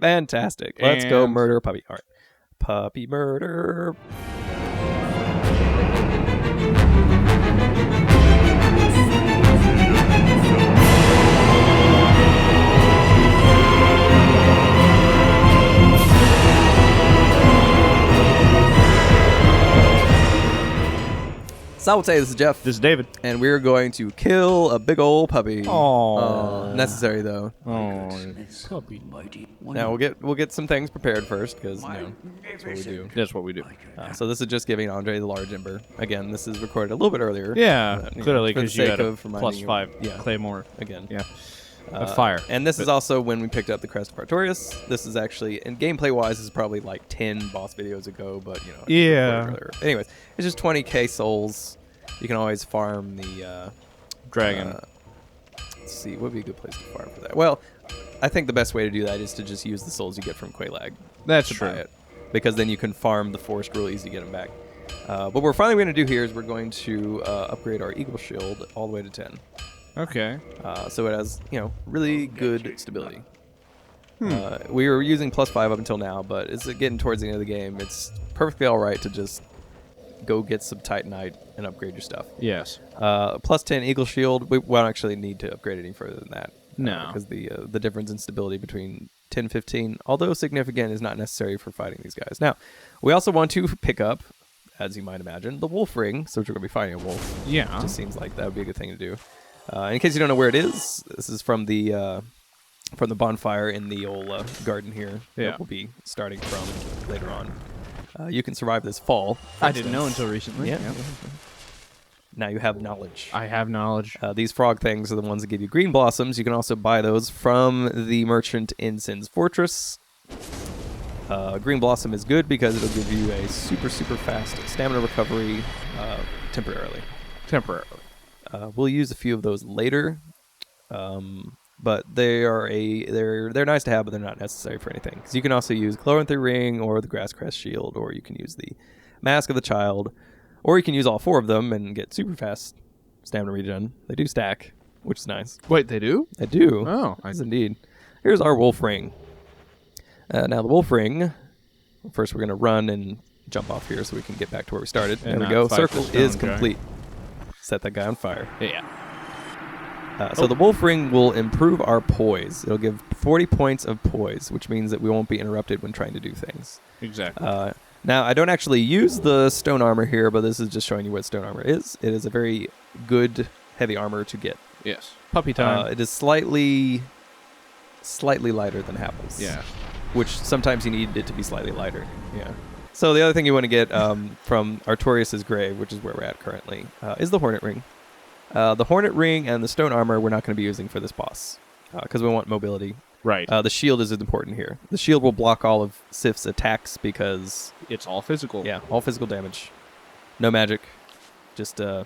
Fantastic. Let's go murder a puppy. All right. Puppy murder. So I would say this is Jeff. This is David. And we're going to kill a big old puppy. Oh, necessary though. Oh, puppy. Now we'll get some things prepared first because that's what we do. That's what we do. So this is just giving Andre the large ember. Again, this is recorded a little bit earlier. Yeah, clearly because you had a +5 claymore again. Yeah. Fire. And this is also when we picked up the Crest of Artorias. This is actually, and gameplay wise, this is probably like 10 boss videos ago, but Yeah. Anyways, it's just 20k souls. You can always farm the dragon. Let's see, what would be a good place to farm for that? Well, I think the best way to do that is to just use the souls you get from Quelaag. That's to true. Buy it, because then you can farm the forest real easy to get them back. But what we're finally going to do here is we're going to upgrade our Eagle Shield all the way to 10. Okay. So it has, really good stability. We were using +5 up until now, but it's getting towards the end of the game. It's perfectly all right to just go get some Titanite and upgrade your stuff. Yes. +10 Eagle Shield. We won't actually need to upgrade any further than that. No. Because the difference in stability between 10 and 15, although significant, is not necessary for fighting these guys. Now, we also want to pick up, as you might imagine, the Wolf Ring, so we're going to be fighting a wolf. Yeah. It just seems like that would be a good thing to do. In case you don't know where it is, this is from the bonfire in the old garden here. Yeah. That we'll be starting from later on. You can survive this fall. I didn't know until recently. Yeah. Now you have knowledge. I have knowledge. These frog things are the ones that give you green blossoms. You can also buy those from the merchant in Sin's Fortress. Green blossom is good because it'll give you a super, super fast stamina recovery temporarily. We'll use a few of those later, but they're nice to have, but they're not necessary for anything. Because you can also use Hornet Ring or the Grass Crest Shield, or you can use the Mask of the Child, or you can use all 4 of them and get super fast stamina regen. They do stack, which is nice. Wait, they do? They do. Oh, yes, indeed. Here's our Wolf Ring. Now the Wolf Ring. First, we're gonna run and jump off here so we can get back to where we started. And there we go. Circle is guy. complete. Set that guy on fire. Yeah. So the Wolf Ring will improve our poise. It'll give 40 points of poise, which means that we won't be interrupted when trying to do things. Exactly. Now, I don't actually use the stone armor here, but this is just showing you what stone armor is. It is a very good heavy armor to get. Yes. Puppy time. It is slightly lighter than Happle's. Yeah. Which sometimes you need it to be slightly lighter. Yeah. So the other thing you want to get from Artorias' grave, which is where we're at currently, is the Hornet Ring. The Hornet Ring and the stone armor we're not going to be using for this boss because we want mobility. Right. The shield is important here. The shield will block all of Sif's attacks because it's all physical. Yeah, all physical damage. No magic. Just a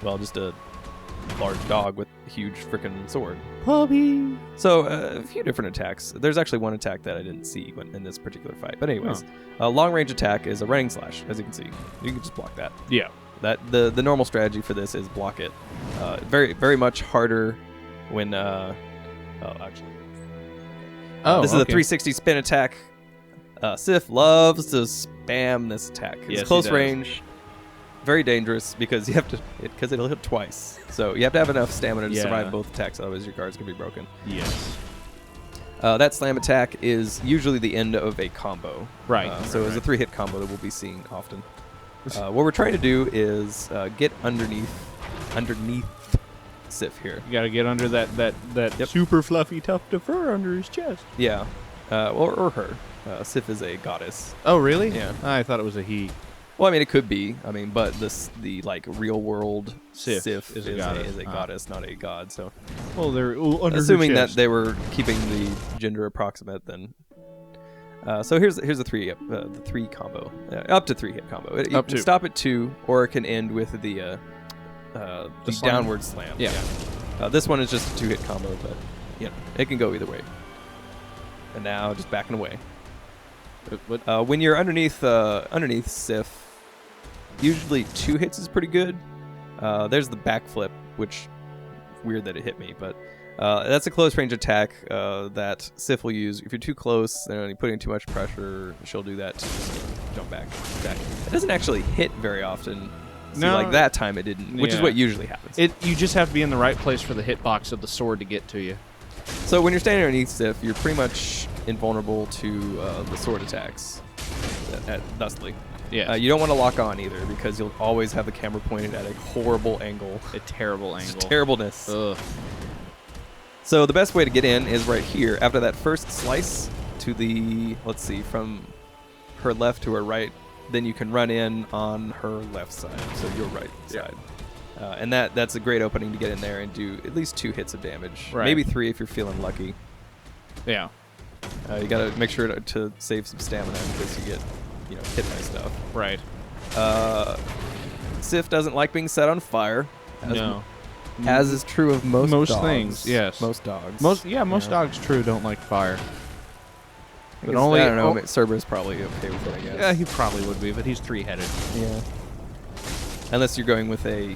large dog with a huge freaking sword. Puppy. So a few different attacks. There's actually one attack that I didn't see in this particular fight. But anyways, a long range attack is a running slash, as you can see. You can just block that. Yeah. That the normal strategy for this is block it. Very very much harder when this is a 360 spin attack. Sif loves to spam this attack. It's close range, very dangerous because you have to because it'll hit twice. So you have to have enough stamina to survive both attacks, otherwise your guards can be broken. Yes. That slam attack is usually the end of a combo. Right. So it's a 3-hit combo that we'll be seeing often. What we're trying to do is get underneath Sif here. You gotta get under that super fluffy tuft of fur under his chest. Yeah, or her. Sif is a goddess. Oh, really? Yeah. I thought it was a he. Well, I mean, it could be. I mean, but the real world Sif is a goddess, not a god. So, well, they're under assuming her that chest. they were keeping the gender approximate, then. So here's the three combo, up to 3-hit combo. You can stop at 2, or it can end with the downward slam. Yeah. This one is just a 2-hit combo, but it can go either way. And now just backing away. When you're underneath Sif, usually 2 hits is pretty good. There's the backflip, which weird that it hit me, but That's a close range attack that Sif will use. If you're too close and you're putting too much pressure, she'll do that to just jump back. Attack. It doesn't actually hit very often. See, No. like that time it didn't, which is what usually happens. You just have to be in the right place for the hitbox of the sword to get to you. So when you're standing underneath Sif, you're pretty much invulnerable to the sword attacks thusly. Yeah. You don't want to lock on either because you'll always have the camera pointed at a horrible angle. A terrible angle. Terribleness. Ugh. So the best way to get in is right here. After that first slice to the, let's see, from her left to her right, then you can run in on her left side, so your right side. And that's a great opening to get in there and do at least 2 hits of damage. Right. Maybe 3 if you're feeling lucky. Yeah. You got to make sure to save some stamina in case you get hit by stuff. Right. Sif doesn't like being set on fire. As is true of most dogs. things. Yes. Most dogs. Most dogs don't like fire. But only I don't know. Cerberus probably okay with it, I guess. Yeah, he probably would be, but he's 3-headed. Yeah. Unless you're going with a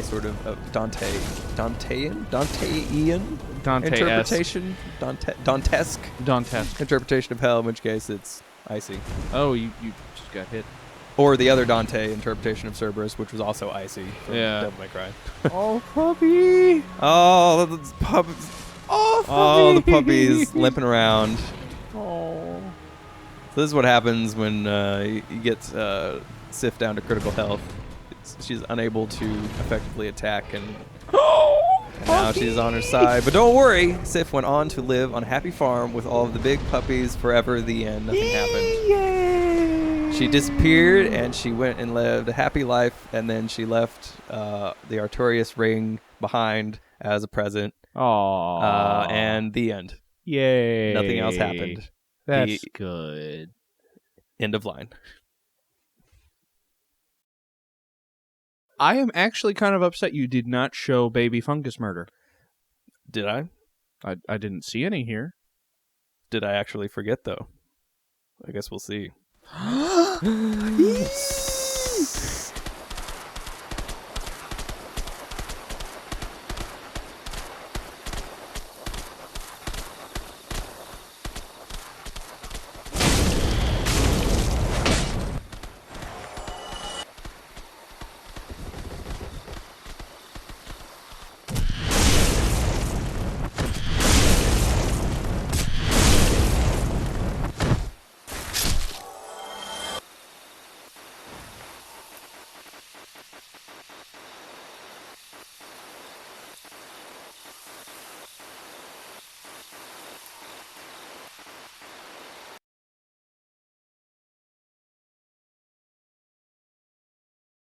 sort of Dantean interpretation, Dantesque interpretation of hell, in which case it's icy. Oh, you just got hit. Or the other Dante interpretation of Cerberus, which was also icy from Devil May Cry. Oh, puppy! Oh, the puppies! Oh, the puppies limping around. Oh. So this is what happens when you get Sif down to critical health. She's unable to effectively attack, and now she's on her side. But don't worry, Sif went on to live on a happy farm with all of the big puppies forever. The end. Nothing happened. Yay! She disappeared, and she went and lived a happy life, and then she left the Artorias ring behind as a present. Aww. And the end. Yay. Nothing else happened. That's good. End of line. I am actually kind of upset you did not show baby fungus murder. Did I? I didn't see any here. Did I actually forget, though? I guess we'll see.